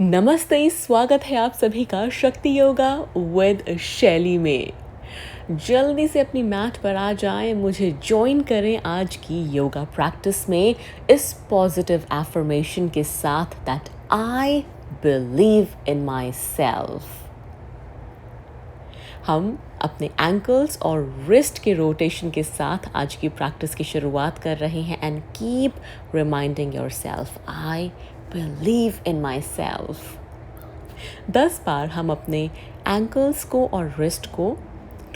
नमस्ते, स्वागत है आप सभी का शक्ति योगा विद शैली में। जल्दी से अपनी मैट पर आ जाएं, मुझे ज्वाइन करें आज की योगा प्रैक्टिस में इस पॉजिटिव एफर्मेशन के साथ that I believe in my self. हम अपने एंकल्स और रिस्ट के रोटेशन के साथ आज की प्रैक्टिस की शुरुआत कर रहे हैं and keep reminding your self I believe in my self. 10 बार हम अपने एंकल्स को और रिस्ट को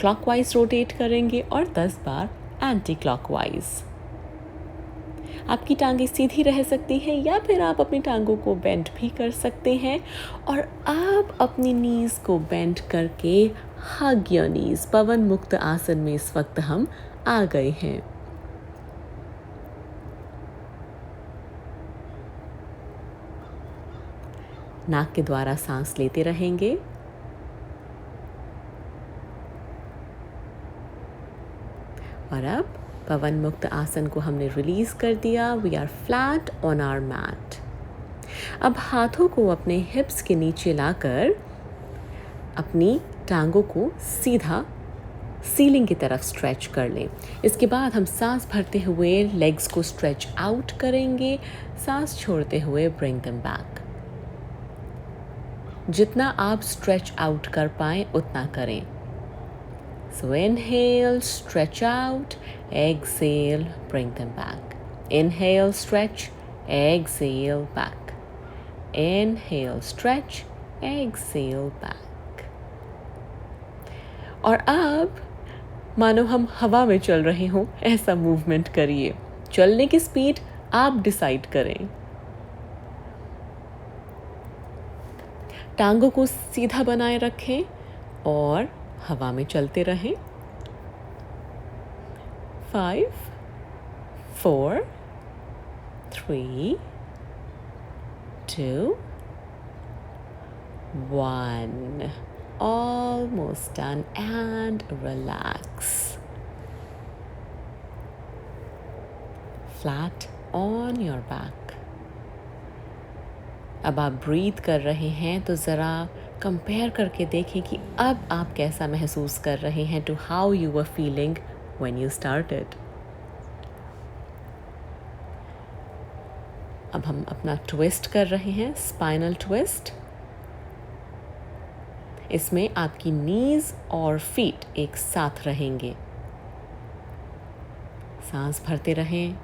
क्लॉकवाइज रोटेट करेंगे और 10 बार एंटी क्लॉकवाइज। आपकी टांगें सीधी रह सकती हैं या फिर आप अपनी टांगों को बेंड भी कर सकते हैं और आप अपनी नीज को बेंड करके हग योर नीज। पवन मुक्त आसन में इस वक्त हम आ गए हैं। नाक के द्वारा सांस लेते रहेंगे और अब पवन मुक्त आसन को हमने रिलीज कर दिया। We are flat on our mat. अब हाथों को अपने हिप्स के नीचे लाकर अपनी टांगों को सीधा सीलिंग की तरफ स्ट्रेच कर लें। इसके बाद हम सांस भरते हुए लेग्स को स्ट्रेच आउट करेंगे, सांस छोड़ते हुए ब्रिंग देम बैक। जितना आप स्ट्रेच आउट कर पाएं उतना करें। So inhale, stretch out, exhale, bring them back. Inhale, stretch, exhale, back. Inhale, stretch, exhale, back. और अब मानो हम हवा में चल रहे हों ऐसा मूवमेंट करिए। चलने की स्पीड आप डिसाइड करें। टांगों को सीधा बनाए रखें और हवा में चलते रहें। 5, 4, 3, 2, 1. Almost done and relax. Flat on your back. अब आप ब्रीथ कर रहे हैं तो ज़रा कंपेयर करके देखें कि अब आप कैसा महसूस कर रहे हैं to how you were feeling when you started. अब हम अपना ट्विस्ट कर रहे हैं, स्पाइनल ट्विस्ट। इसमें आपकी नीज और फीट एक साथ रहेंगे। सांस भरते रहें।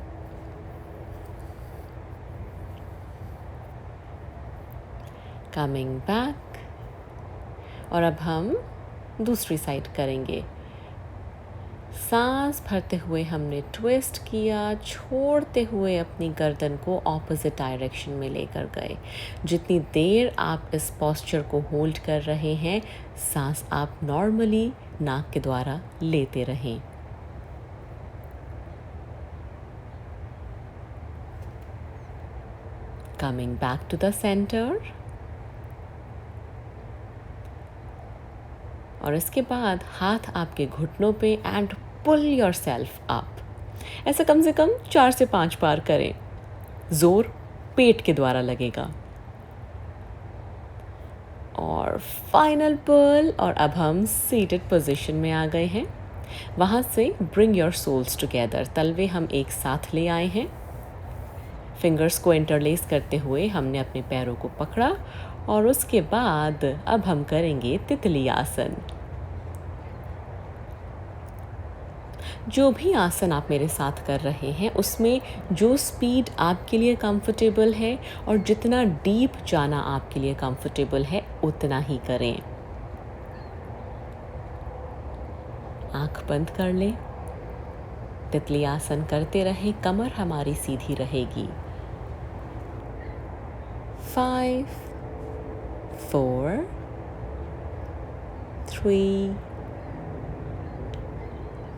Coming back. और अब हम दूसरी साइड करेंगे। सांस भरते हुए हमने ट्विस्ट किया, छोड़ते हुए अपनी गर्दन को ऑपोजिट डायरेक्शन में लेकर गए। जितनी देर आप इस पोस्चर को होल्ड कर रहे हैं, सांस आप नॉर्मली नाक के द्वारा लेते रहें। Coming back to the centre. और इसके बाद हाथ आपके घुटनों पे and pull yourself up. ऐसा कम से कम 4 से 5 बार करें। जोर पेट के द्वारा लगेगा। और फाइनल पुल। और अब हम सीटेड पोजीशन में आ गए हैं। वहाँ से ब्रिंग योर सोल्स टुगेदर। तलवे हम एक साथ ले आए हैं। फिंगर्स को इंटरलेस करते हुए हमने अपने पैरों को पकड़ा और उसके बाद अब हम करेंगे तितली आसन। जो भी आसन आप मेरे साथ कर रहे हैं उसमें जो स्पीड आपके लिए कंफर्टेबल है और जितना डीप जाना आपके लिए कंफर्टेबल है उतना ही करें। आंख बंद कर लें। तितली आसन करते रहें, कमर हमारी सीधी रहेगी। 5, 4, 3,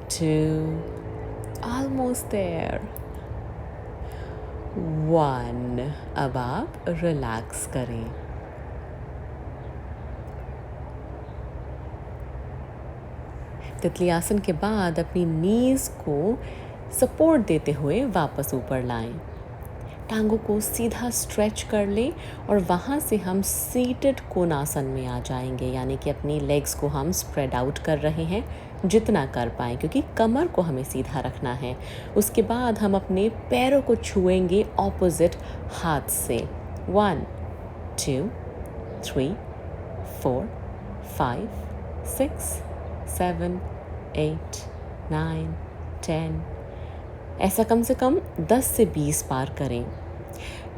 2, almost there, 1. अब आप रिलैक्स करें। तितली आसन के बाद अपनी नीज को सपोर्ट देते हुए वापस ऊपर लाएं। टांगों को सीधा स्ट्रेच कर लें और वहाँ से हम सीटेड कोणासन में आ जाएंगे, यानी कि अपनी लेग्स को हम स्प्रेड आउट कर रहे हैं जितना कर पाएँ, क्योंकि कमर को हमें सीधा रखना है। उसके बाद हम अपने पैरों को छुएंगे ऑपोजिट हाथ से। 1 2 3 4 5 6 7 8 9 10। ऐसा कम से कम 10 से 20 बार करें,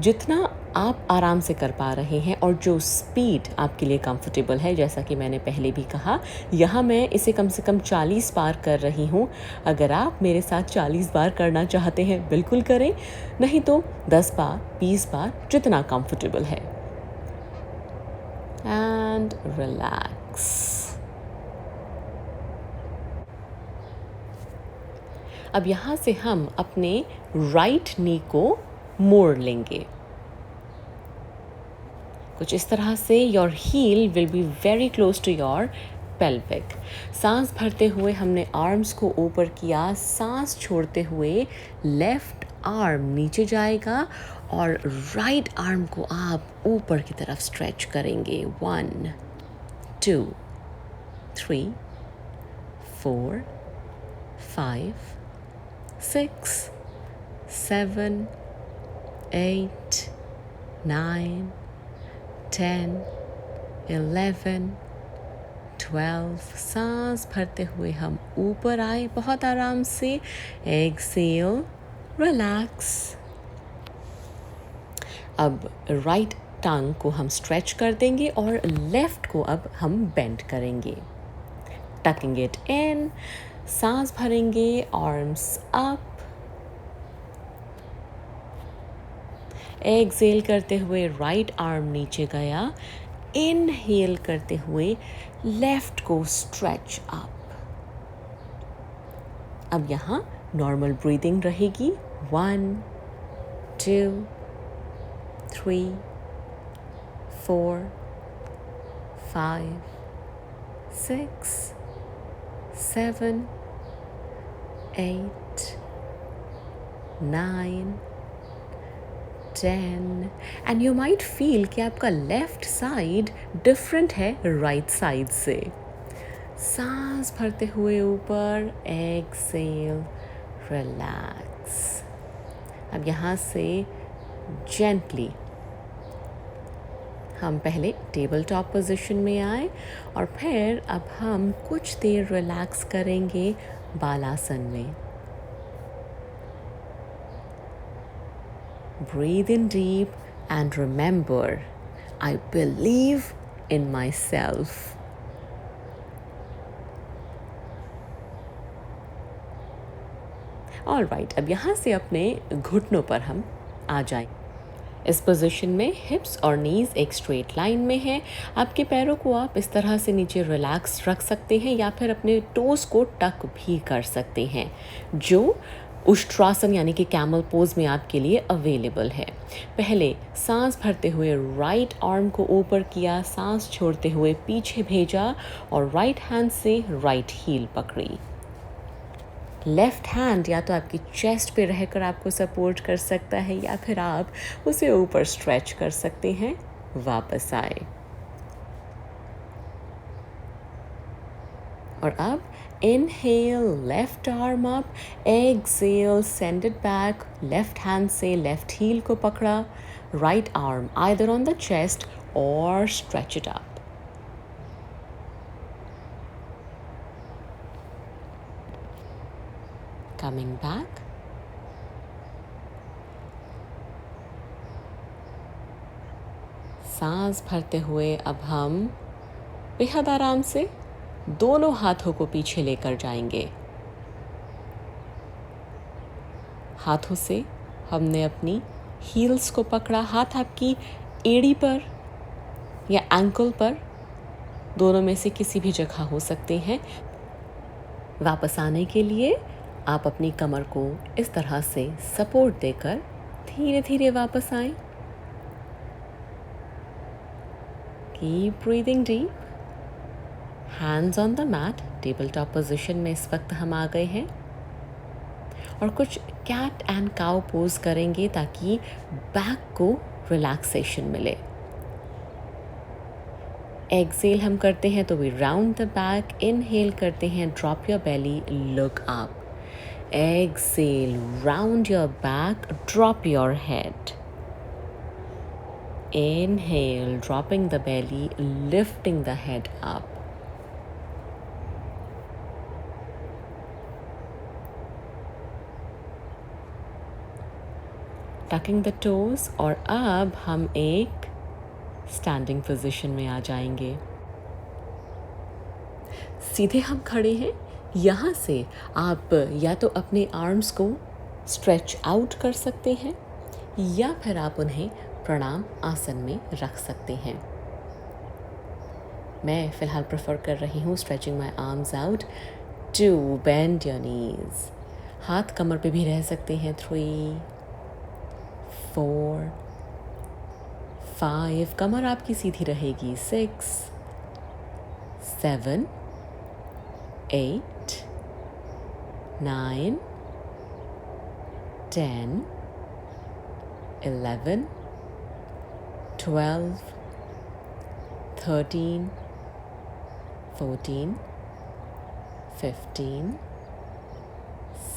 जितना आप आराम से कर पा रहे हैं और जो स्पीड आपके लिए कंफर्टेबल है। जैसा कि मैंने पहले भी कहा, यहाँ मैं इसे कम से कम 40 बार कर रही हूँ। अगर आप मेरे साथ 40 बार करना चाहते हैं बिल्कुल करें, नहीं तो 10 बार 20 बार, जितना कंफर्टेबल है। And relax. अब यहाँ से हम अपने राइट नी को मोड़ लेंगे कुछ इस तरह से। Your heel will be very close to your pelvic. सांस भरते हुए हमने आर्म्स को ऊपर किया, सांस छोड़ते हुए लेफ्ट आर्म नीचे जाएगा और राइट आर्म को आप ऊपर की तरफ स्ट्रेच करेंगे। 1 2 3 4 5 6 7 8 9 10 11 12। सांस भरते हुए हम ऊपर आए बहुत आराम से। Exhale, relax. अब राइट टंग को हम स्ट्रेच कर देंगे और लेफ्ट को अब हम बेंड करेंगे, टकिंग इट इन। सांस भरेंगे, आर्म्स अप। एक्सेल करते हुए राइट आर्म नीचे गया। इनहेल करते हुए लेफ्ट को स्ट्रेच अप। अब यहाँ नॉर्मल ब्रीदिंग रहेगी। 1 2 3 4 5 6 7 8 9 10। एंड यू माइट फील कि आपका लेफ्ट साइड डिफरेंट है राइट साइड से। सांस भरते हुए ऊपर, एक्सेल, रिलैक्स। अब यहाँ से जेंटली हम पहले टेबल टॉप पोजीशन में आए और फिर अब हम कुछ देर रिलैक्स करेंगे बालासन में। Breathe in deep and remember, I believe in myself. All right, अब यहाँ से अपने घुटनों पर हम आ जाएं। इस पोजीशन में हिप्स और नीज एक स्ट्रेट लाइन में है। आपके पैरों को आप इस तरह से नीचे रिलैक्स रख सकते हैं या फिर अपने टोस को टक भी कर सकते हैं, जो उष्ट्रासन यानी कि कैमल पोज में आपके लिए अवेलेबल है। पहले सांस भरते हुए राइट आर्म को ऊपर किया, सांस छोड़ते हुए पीछे भेजा और राइट हैंड से राइट हील पकड़ी। लेफ्ट हैंड या तो आपकी चेस्ट पे रहकर आपको सपोर्ट कर सकता है या फिर आप उसे ऊपर स्ट्रेच कर सकते हैं। वापस आए और अब inhale, left arm up, exhale, send it back, left hand से left heel को पकड़ा, right arm either on the chest or stretch it up. Coming back. सांस भरते हुए अब हम बेहद आराम से दोनों हाथों को पीछे लेकर जाएंगे। हाथों से हमने अपनी हील्स को पकड़ा। हाथ आपकी एड़ी पर या एंकल पर, दोनों में से किसी भी जगह हो सकते हैं। वापस आने के लिए आप अपनी कमर को इस तरह से सपोर्ट देकर धीरे धीरे वापस आएं। Keep breathing deep. Hands on the mat, table top position में इस वक्त हम आ गए हैं और कुछ कैट एंड काउ पोज करेंगे ताकि बैक को रिलैक्सेशन मिले। एक्सेल हम करते हैं तो we round the back. Inhale करते हैं, drop your belly, look up. Exhale, round your back, drop your head. Inhale, dropping the belly, lifting the head up. Tucking the toes और अब हम एक स्टैंडिंग पोजीशन में आ जाएंगे। सीधे हम खड़े हैं। यहाँ से आप या तो अपने आर्म्स को स्ट्रेच आउट कर सकते हैं या फिर आप उन्हें प्रणाम आसन में रख सकते हैं। मैं फ़िलहाल प्रेफर कर रही हूँ stretching my arms out to bend your knees. हाथ कमर पे भी रह सकते हैं। 3, 4, 5, कमर आपकी सीधी रहेगी। 6, 7, 8, 9, 10, 11, 12, 13, 14, 15,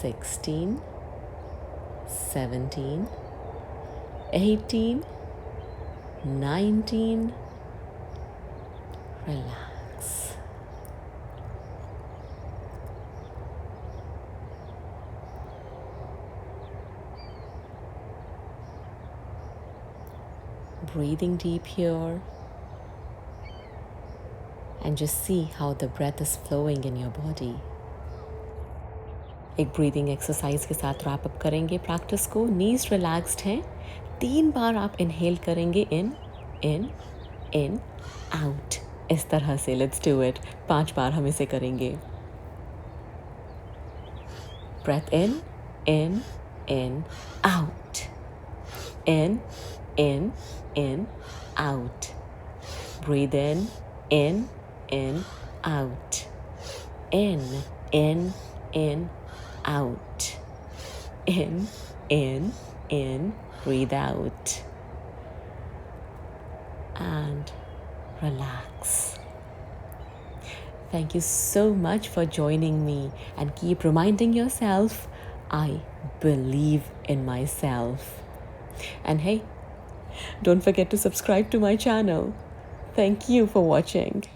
16, 17, 18, 19. Relax. Breathing deep here. And just see how the breath is flowing in your body. एक ब्रीदिंग एक्सरसाइज के साथ रैप अप करेंगे प्रैक्टिस को। नीज रिलैक्स्ड हैं। 3 बार आप इनहेल करेंगे, इन इन इन आउट, इस तरह से। Let's do it. 5 बार हम इसे करेंगे। Breath in in in out, in in in out. Breathe in out, in out, in, breathe out, and relax. Thank you so much for joining me, and keep reminding yourself, I believe in myself. And hey, don't forget to subscribe to my channel. Thank you for watching.